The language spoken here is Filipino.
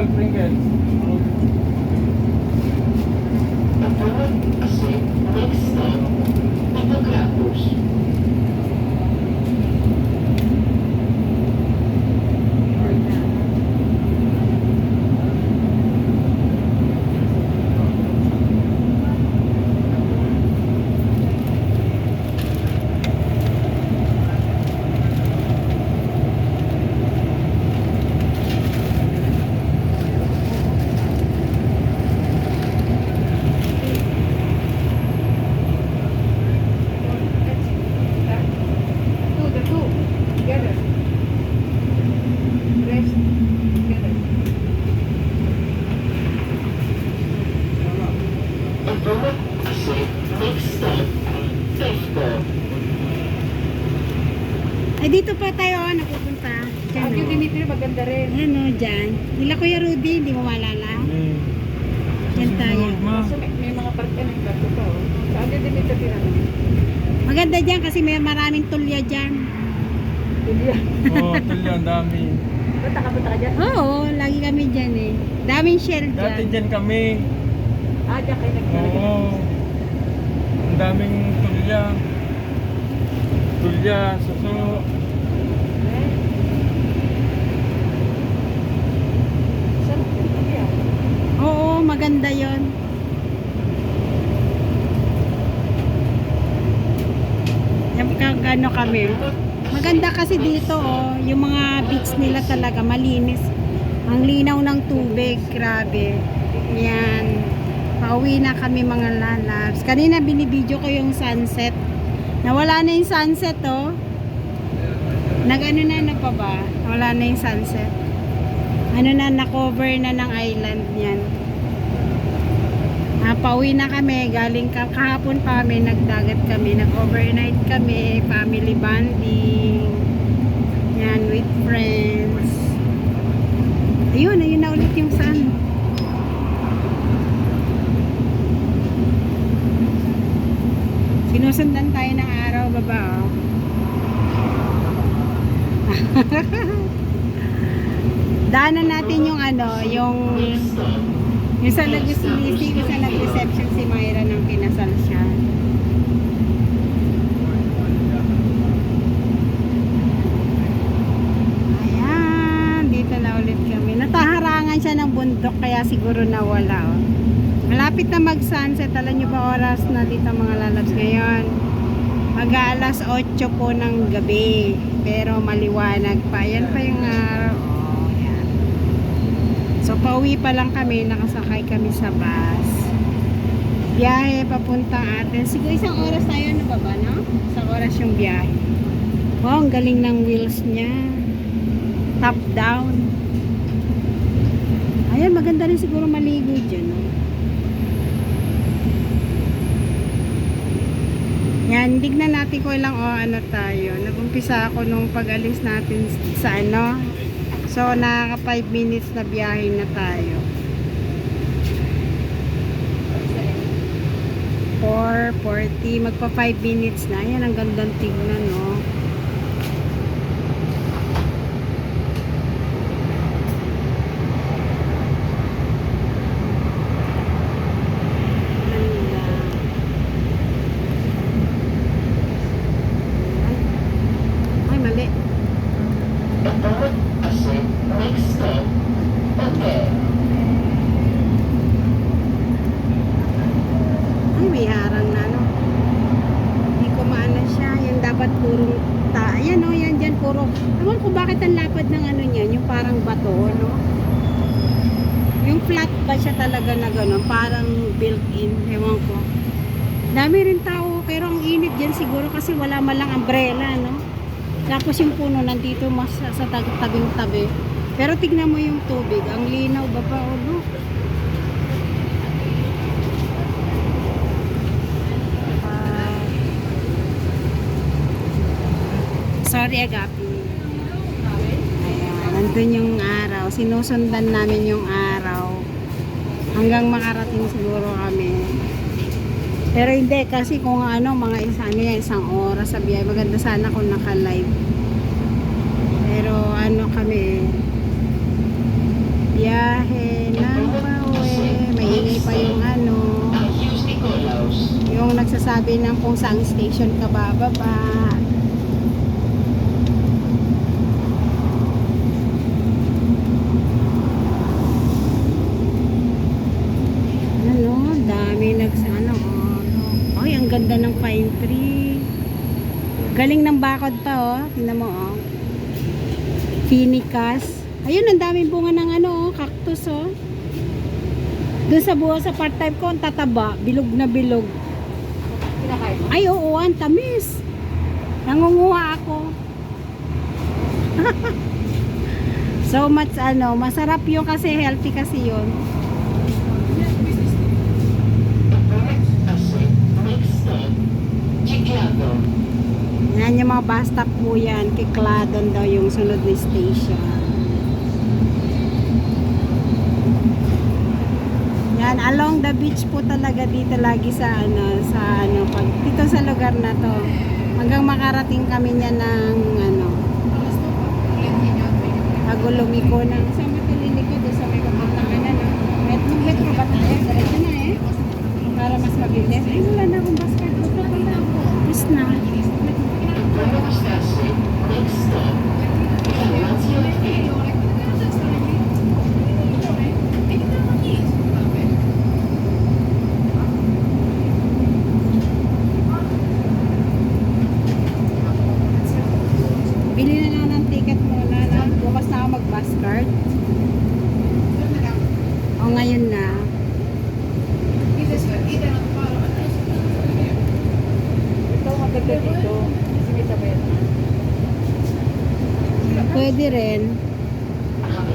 Double Pringles. Next stop, Pinagratos. Next stop, Pesco. Ay, dito pa tayo napupunta. Diyan, Ang yung oh. Dimitri maganda rin. Ayan o, dyan. Nila Kuya Rudy, hindi mo malala. Yan tayo. Kaso may mga parte na yung gato pa. Saan yung Dimitri na naman? Maganda dyan kasi may maraming tulya dyan. Tulya. Oo, tulya, ang dami. Punta ka dyan? Oo, lagi kami dyan eh. Daming shell Dati dyan. dyan kami. Dyan kayo nagtalagay. Oo. Ang daming tulya. Tulya, suso. Sarap yung tulya. Oo, maganda yon. Yan ano kami. Maganda kasi dito oh, yung mga beach nila talaga malinis. Ang linaw ng tubig, grabe. Yan. Pauwi na kami mga lalabs. Kanina binibidyo ko yung sunset. Nawala na yung sunset oh. Nag-ano na ano pa ba? Wala na yung sunset. Ano na, na-cover na ng island yan. Pauwi na kami, galing kahapon pa kami, nagdagat kami, nag-overnight kami, family bonding, yan, with friends. Ayun na ulit yung sun. Sinusundan tayo ng araw, baba, oh. Daanan natin yung ano, yung sa nag-reception si Myra nang kinasal siya. Ayan, dito na ulit kami. Nataharangan siya ng bundok kaya siguro nawala. Oh. Malapit na mag-sunset. Alam nyo ba oras na dito mga lalabs ngayon? Mag-aalas 8 po ng gabi. Pero maliwanag pa. Yan pa yung araw. So, pauwi pa lang kami, nakasakay kami sa bus. Biyahe, papuntang Athens. Siguro isang oras tayo na baba, no? Isang oras yung biyahe. Wow, ang galing ng wheels niya. Top down. Ayan, maganda rin siguro maligo dyan, no? Yan, tignan natin ko ilang ano tayo. Nag-umpisa ako nung pag-alis natin sa ano. So, nakaka 5 minutes na biyahe na tayo. 4:40. Magpa 5 minutes na. Ayan, ang gandang tignan, no? Ay, mali. Next stop, Hotel. Ay, may harang na, no? Hindi ko maano siya. Yung dapat puro ayan, no? Yan dyan, puro. Ewan ko bakit ang lapad ng ano niyan. Yung parang bato, no? Yung flat ba siya talaga na gano'n? Parang built-in. Ewan ko. Dami rin tao. Pero ang init dyan siguro kasi wala malang umbrella, no? Tapos yung puno nandito mas sa tabing tabi. Pero tignan mo yung tubig. Ang linaw ba pa, oh, no? Sorry, Agapi. Ayan, nandun yung araw. Sinusundan namin yung araw. Hanggang makarating siguro kami. Pero hindi, kasi kung ano, mga isang oras sa biyahe. Maganda sana kung naka-live. Pero ano kami, Biyahe ng pauwi. Maingay pa yung ano. ang Hughes Nicolaus. Yung nagsasabi ng kung saan station ka bababa. Ano, dami ano. Ay, ang ganda ng pine tree. Galing ng bakod pa, oh. Tingnan mo, oh. Finicas. Ayun, ang daming bunga ng ano, oh, cactus, oh. Doon sa buho sa part-time ko, ang tataba. Bilog na bilog. Kinakain mo? Ay, oo, ang tamis. Nangunguha ako. So much, ano, masarap yung kasi healthy kasi yun. Kasi, next stop, Chiclayo. Yan yung mga bus stop po yan. Kikladon daw yung sunod na station. Yan, along the beach po talaga dito lagi sa pag dito sa lugar na to. Hanggang makarating kami niya ng bago lumiko ng sa matililiko doon sa may kapantangan na. Metro ba tayo? Diretso na eh. Para mas mabilis. Ay, wala na akong bus card. Wala pala ako. Tapos na. Kasi, next stop, Palacio Field. Bili na lang ng ticket muna. Bukas na ako mag-bus card. O ngayon na. Ito, maganda dito. Kasi may sabayan na. Pwede rin. Ang